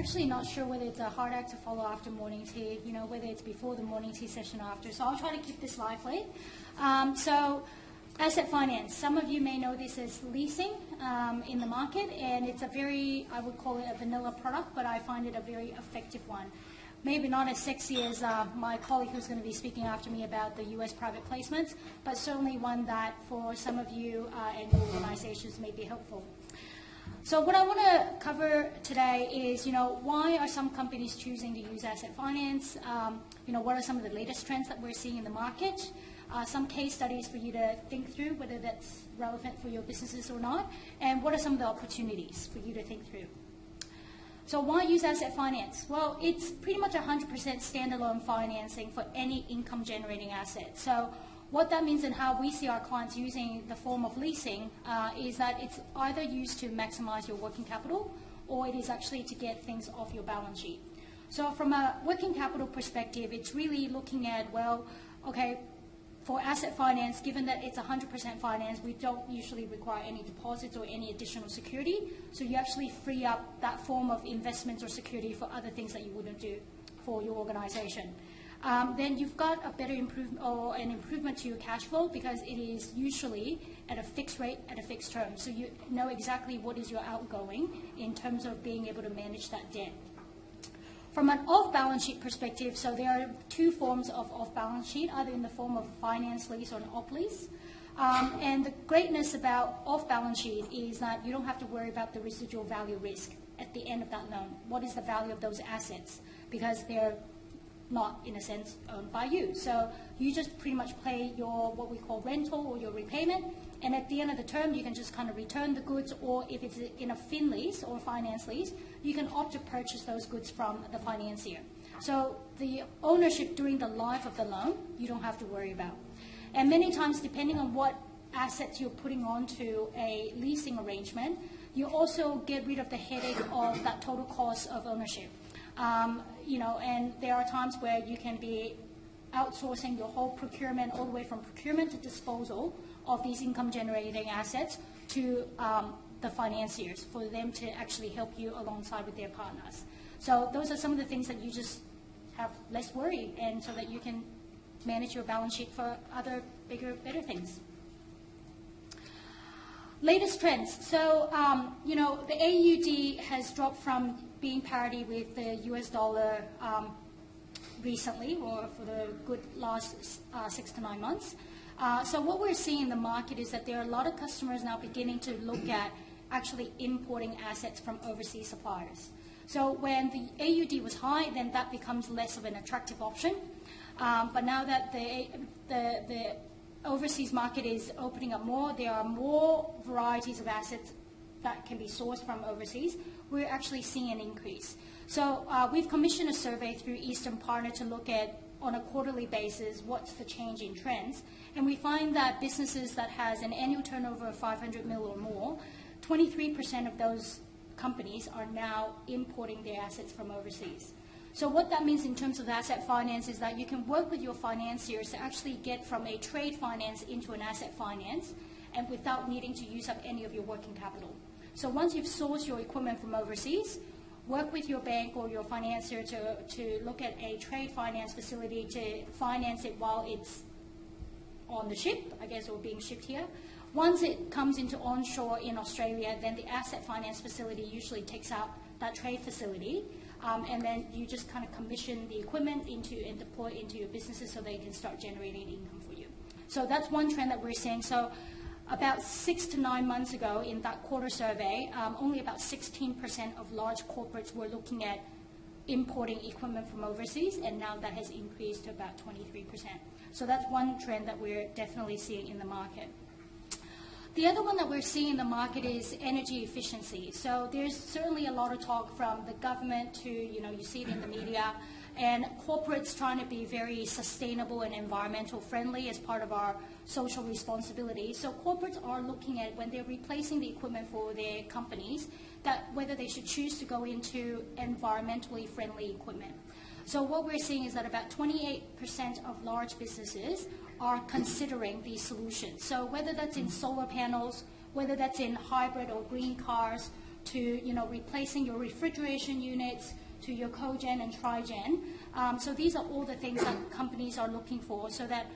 actually not sure whether it's a hard act to follow after morning tea, whether it's before the morning tea session or after. So I'll try to keep this lively. So asset finance, some of you may know this as leasing in the market, and it's a very, I would call it a vanilla product, but I find it a very effective one. Maybe not as sexy as my colleague who's going to be speaking after me about the US private placements, but certainly one that for some of you and your organizations may be helpful. So what I want to cover today is, why are some companies choosing to use asset finance? What are some of the latest trends that we're seeing in the market? Some case studies for you to think through, whether that's relevant for your businesses or not, and what are some of the opportunities for you to think through. So why use asset finance? Well, it's pretty much 100% standalone financing for any income-generating asset. So what that means and how we see our clients using the form of leasing is that it's either used to maximize your working capital, or it is actually to get things off your balance sheet. So from a working capital perspective, it's really looking at, well, okay, for asset finance, given that it's 100% finance, we don't usually require any deposits or any additional security. So you actually free up that form of investments or security for other things that you wouldn't do for your organization. Then you've got a better improvement or an improvement to your cash flow, because it is usually at a fixed rate at a fixed term. So you know exactly what is your outgoing in terms of being able to manage that debt. From an off-balance sheet perspective, so there are two forms of off-balance sheet, either in the form of finance lease or an op lease. And the greatness about off-balance sheet is that you don't have to worry about the residual value risk at the end of that loan. What is the value of those assets? Because they're not, in a sense, owned by you. So you just pretty much pay your, what we call rental or your repayment, and at the end of the term, you can just kind of return the goods, or if it's in a fin lease or finance lease, you can opt to purchase those goods from the financier. So the ownership during the life of the loan, you don't have to worry about. And many times, depending on what assets you're putting onto a leasing arrangement, you also get rid of the headache of that total cost of ownership. And there are times where you can be outsourcing your whole procurement, all the way from procurement to disposal of these income-generating assets to the financiers, for them to actually help you alongside with their partners. So those are some of the things that you just have less worry, and so that you can manage your balance sheet for other bigger, better things. Latest trends. So, the AUD has dropped from being parity with the US dollar recently, or for the good last 6 to 9 months. So what we're seeing in the market is that there are a lot of customers now beginning to look at actually importing assets from overseas suppliers. So when the AUD was high, then that becomes less of an attractive option. But now that the overseas market is opening up more, there are more varieties of assets that can be sourced from overseas. We're actually seeing an increase. So we've commissioned a survey through Eastern Partner to look at, on a quarterly basis, what's the change in trends. And we find that businesses that has an annual turnover of 500 mil or more, 23% of those companies are now importing their assets from overseas. So what that means in terms of asset finance is that you can work with your financiers to actually get from a trade finance into an asset finance, and without needing to use up any of your working capital. So once you've sourced your equipment from overseas, work with your bank or your financier to look at a trade finance facility to finance it while it's on the ship, I guess, or being shipped here. Once it comes into onshore in Australia, then the asset finance facility usually takes out that trade facility, and then you just kind of commission the equipment and deploy it into your businesses so they can start generating income for you. So that's one trend that we're seeing. So about 6 to 9 months ago, in that quarter survey, only about 16% of large corporates were looking at importing equipment from overseas, and now that has increased to about 23%. So that's one trend that we're definitely seeing in the market. The other one that we're seeing in the market is energy efficiency. So there's certainly a lot of talk from the government to, you see it in the media, and corporates trying to be very sustainable and environmental friendly as part of our social responsibility. So corporates are looking at, when they're replacing the equipment for their companies, that whether they should choose to go into environmentally friendly equipment. So what we're seeing is that about 28% of large businesses are considering these solutions. So whether that's in solar panels, whether that's in hybrid or green cars, to, you know, replacing your refrigeration units, to your cogen and trigen. So these are all the things that companies are looking for, so that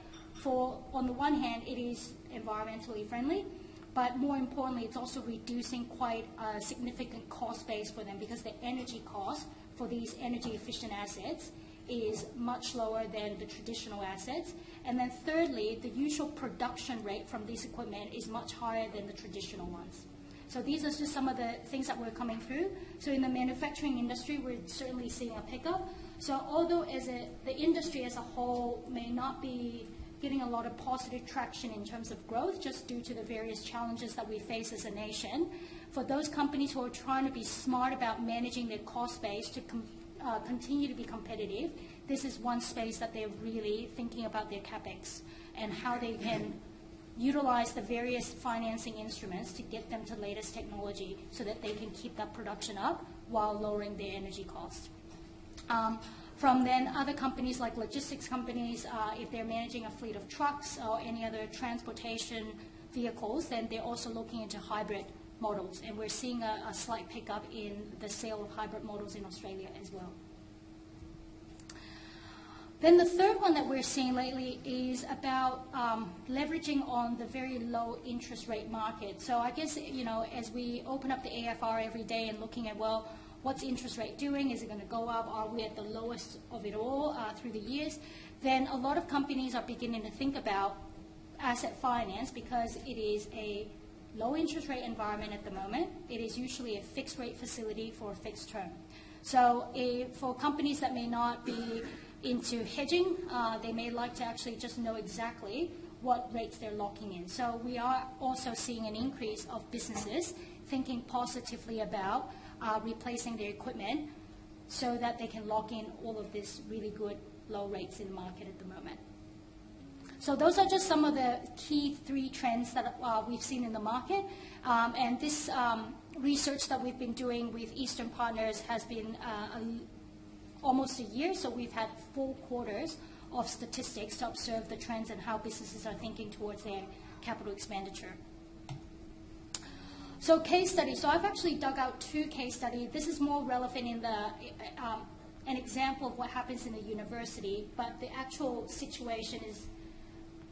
on the one hand, it is environmentally friendly, but more importantly, it's also reducing quite a significant cost base for them, because the energy cost for these energy efficient assets is much lower than the traditional assets. And then thirdly, the usual production rate from this equipment is much higher than the traditional ones. So these are just some of the things that we're coming through. So in the manufacturing industry, we're certainly seeing a pickup. So although the industry as a whole may not be getting a lot of positive traction in terms of growth, just due to the various challenges that we face as a nation, for those companies who are trying to be smart about managing their cost base to continue to be competitive, this is one space that they're really thinking about their capex and how they can utilize the various financing instruments to get them to latest technology so that they can keep that production up while lowering their energy cost. From then other companies like logistics companies, if they're managing a fleet of trucks or any other transportation vehicles, then they're also looking into hybrid models, and we're seeing a slight pickup in the sale of hybrid models in Australia as well. Then the third one that we're seeing lately is about leveraging on the very low interest rate market. So I guess, you know, as we open up the AFR every day and looking at, well, what's interest rate doing? Is it going to go up? Are we at the lowest of it all through the years? Then a lot of companies are beginning to think about asset finance, because it is a low interest rate environment at the moment. It is usually a fixed rate facility for a fixed term. So for companies that may not be into hedging, they may like to actually just know exactly what rates they're locking in. So we are also seeing an increase of businesses thinking positively about replacing their equipment so that they can lock in all of this really good low rates in the market at the moment. So those are just some of the key three trends that we've seen in the market. And this research that we've been doing with Eastern Partners has been almost a year, so we've had 4 quarters of statistics to observe the trends and how businesses are thinking towards their capital expenditure. So case study. So I've actually dug out 2 case studies. This is more relevant in an example of what happens in a university, but the actual situation is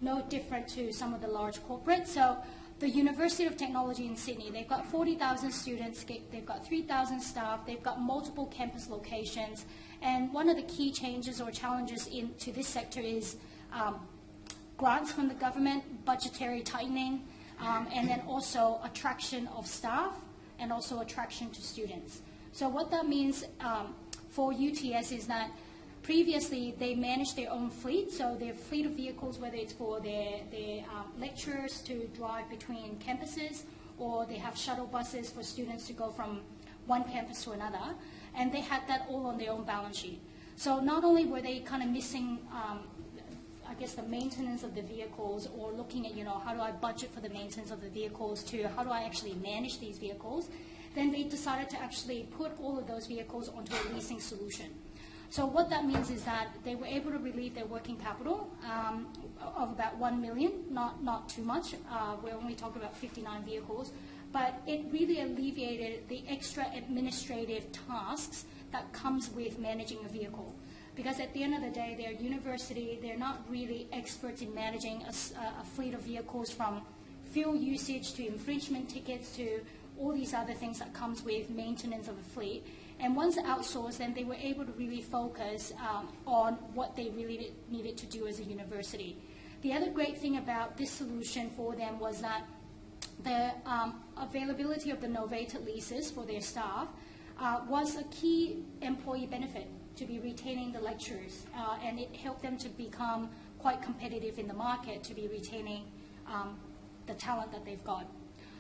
no different to some of the large corporates. So the University of Technology in Sydney, they've got 40,000 students, they've got 3,000 staff, they've got multiple campus locations, and one of the key changes or challenges into this sector is grants from the government, budgetary tightening, and then also attraction of staff and also attraction to students. So what that means for UTS is that previously they managed their own fleet, so their fleet of vehicles, whether it's for their lecturers to drive between campuses, or they have shuttle buses for students to go from one campus to another, and they had that all on their own balance sheet. So not only were they kind of missing I guess the maintenance of the vehicles, or looking at, you know, how do I budget for the maintenance of the vehicles, to how do I actually manage these vehicles, then they decided to actually put all of those vehicles onto a leasing solution. So what that means is that they were able to relieve their working capital of about 1 million, not too much. We're only talking about 59 vehicles, but it really alleviated the extra administrative tasks that comes with managing a vehicle. Because at the end of the day, they're a university, they're not really experts in managing a fleet of vehicles, from fuel usage to infringement tickets to all these other things that comes with maintenance of a fleet. And once outsourced, then they were able to really focus on what they really needed to do as a university. The other great thing about this solution for them was that the availability of the novated leases for their staff was a key employee benefit, to be retaining the lecturers, and it helped them to become quite competitive in the market, to be retaining the talent that they've got.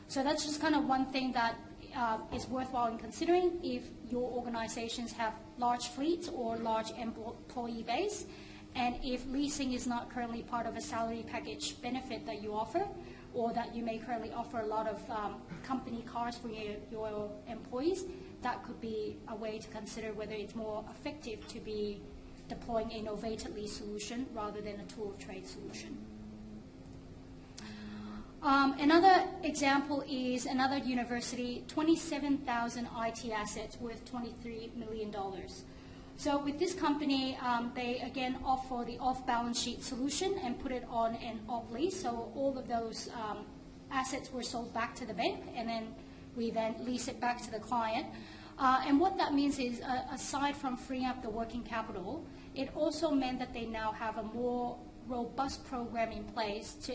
So that's just kind of one thing that is worthwhile in considering if your organizations have large fleets or large employee base, and if leasing is not currently part of a salary package benefit that you offer, or that you may currently offer a lot of company cars for your employees, that could be a way to consider whether it's more effective to be deploying a novated lease solution rather than a tool of trade solution. Another example is another university, 27,000 IT assets worth $23 million. So with this company, they again offer the off-balance sheet solution and put it on an off-lease. So all of those assets were sold back to the bank, and then we then lease it back to the client. And what that means is, aside from freeing up the working capital, it also meant that they now have a more robust program in place to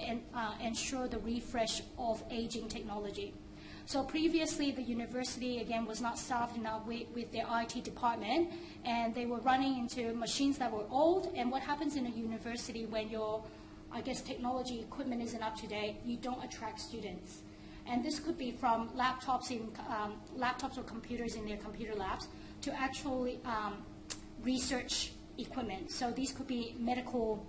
ensure the refresh of aging technology. So previously, the university, again, was not staffed enough with their IT department, and they were running into machines that were old. And what happens in a university when your, I guess, technology equipment isn't up to date, you don't attract students. And this could be from laptops or computers in their computer labs to actually research equipment. So these could be medical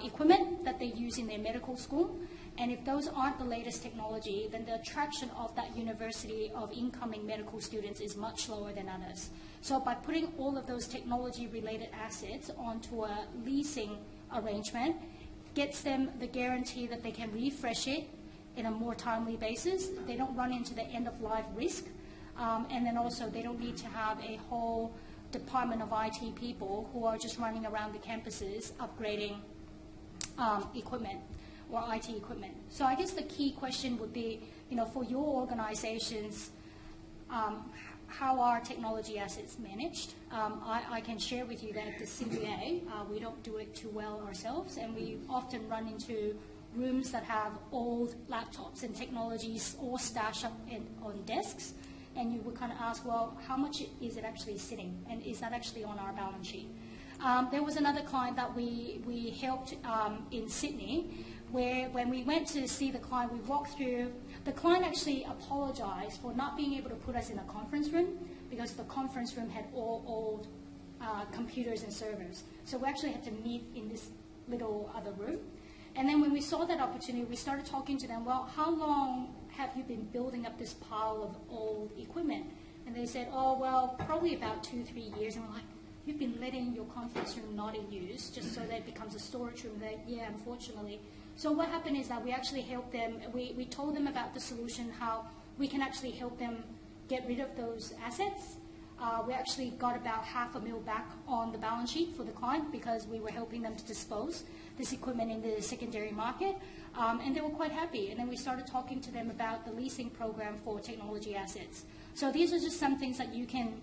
equipment that they use in their medical school. And if those aren't the latest technology, then the attraction of that university of incoming medical students is much lower than others. So by putting all of those technology-related assets onto a leasing arrangement, gets them the guarantee that they can refresh it in a more timely basis. They don't run into the end-of-life risk. And then also they don't need to have a whole department of IT people who are just running around the campuses upgrading equipment or IT equipment. So I guess the key question would be, for your organizations, how are technology assets managed? I can share with you that at the CBA, we don't do it too well ourselves, and we often run into rooms that have old laptops and technologies all stashed up on desks, and you would kind of ask, well, how much is it actually sitting, and is that actually on our balance sheet? There was another client that we helped in Sydney, where when we went to see the client, we walked through. The client actually apologized for not being able to put us in a conference room because the conference room had all old computers and servers. So we actually had to meet in this little other room. And then when we saw that opportunity, we started talking to them, well, how long have you been building up this pile of old equipment? And they said, oh, well, probably about 2-3 years. And we're like, you've been letting your conference room not in use just so that it becomes a storage room. They, yeah, unfortunately. So what happened is that we actually helped them. We told them about the solution, how we can actually help them get rid of those assets. We actually got about $500,000 back on the balance sheet for the client because we were helping them to dispose this equipment in the secondary market, and they were quite happy. And then we started talking to them about the leasing program for technology assets. So these are just some things that you can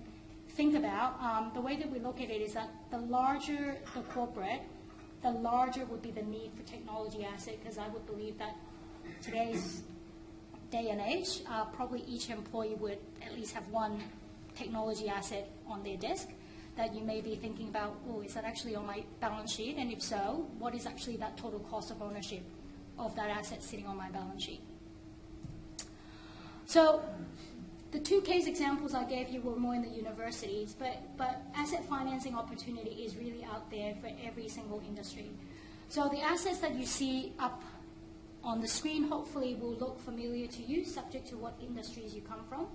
think about. The way that we look at it is that the larger the corporate, the larger would be the need for technology asset, because I would believe that today's day and age, probably each employee would at least have one technology asset on their desk that you may be thinking about, oh, is that actually on my balance sheet? And if so, what is actually that total cost of ownership of that asset sitting on my balance sheet? So the two case examples I gave you were more in the universities, but asset financing opportunity is really out there for every single industry. So the assets that you see up on the screen hopefully will look familiar to you, subject to what industries you come from.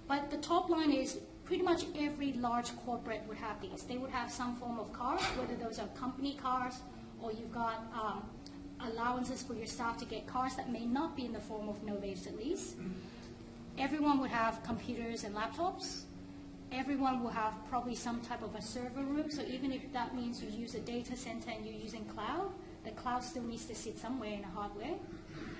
But the top line is pretty much every large corporate would have these. They would have some form of cars, whether those are company cars or you've got allowances for your staff to get cars that may not be in the form of novated lease. Everyone would have computers and laptops. Everyone will have probably some type of a server room. So even if that means you use a data center and you're using cloud, the cloud still needs to sit somewhere in the hardware.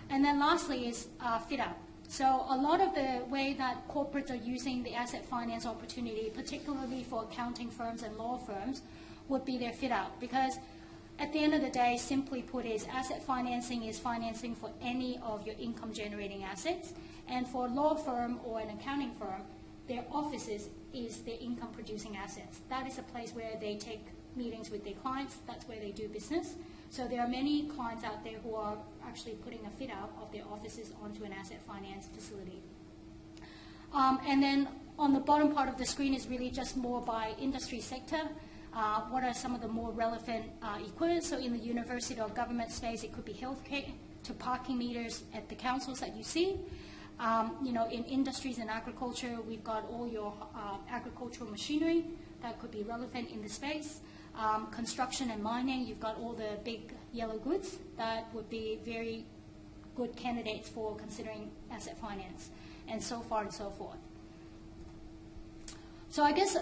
And then lastly is fit out. So a lot of the way that corporates are using the asset finance opportunity, particularly for accounting firms and law firms, would be their fit out. Because at the end of the day, simply put, is asset financing is financing for any of your income generating assets. And for a law firm or an accounting firm, their offices is their income producing assets. That is a place where they take meetings with their clients. That's where they do business. So there are many clients out there who are actually putting a fit out of their offices onto an asset finance facility. And then on the bottom part of the screen is really just more by industry sector. What are some of the more relevant equipment? So in the university or government space, it could be healthcare to parking meters at the councils that you see. In industries and agriculture, we've got all your agricultural machinery that could be relevant in the space. Construction and mining, you've got all the big yellow goods that would be very good candidates for considering asset finance, and so far and so forth. So I guess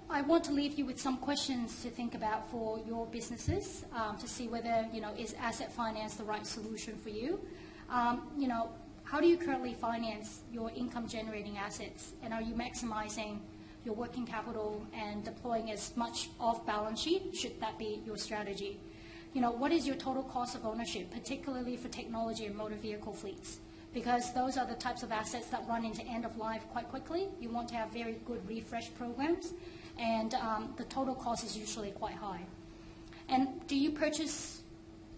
I want to leave you with some questions to think about for your businesses to see whether, is asset finance the right solution for you? How do you currently finance your income generating assets, and are you maximizing your working capital and deploying as much off balance sheet, should that be your strategy? What is your total cost of ownership, particularly for technology and motor vehicle fleets? Because those are the types of assets that run into end of life quite quickly. You want to have very good refresh programs, and the total cost is usually quite high. And do you purchase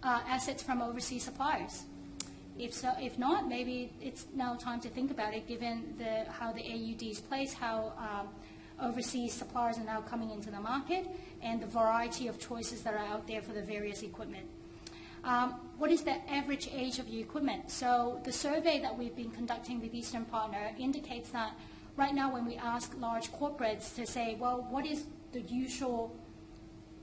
assets from overseas suppliers? If not, maybe it's now time to think about it, given how the AUD is placed, how overseas suppliers are now coming into the market, and the variety of choices that are out there for the various equipment. What is the average age of your equipment? So the survey that we've been conducting with Eastern Partner indicates that right now when we ask large corporates to say, well, what is the usual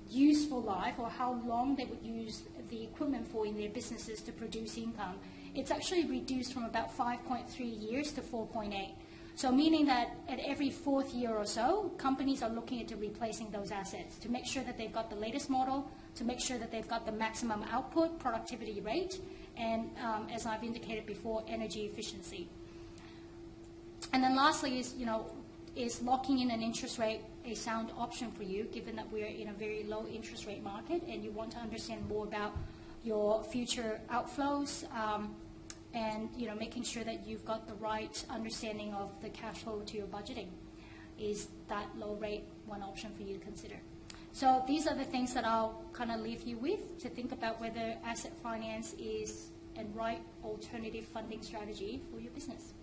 useful life, or how long they would use the equipment for in their businesses to produce income, it's actually reduced from about 5.3 years to 4.8. So meaning that at every fourth year or so, companies are looking into replacing those assets to make sure that they've got the latest model, to make sure that they've got the maximum output, productivity rate, and as I've indicated before, energy efficiency. And then lastly is locking in an interest rate a sound option for you, given that we're in a very low interest rate market and you want to understand more about your future outflows, and making sure that you've got the right understanding of the cash flow to your budgeting. Is that low rate one option for you to consider? So these are the things that I'll kind of leave you with to think about whether asset finance is a right alternative funding strategy for your business.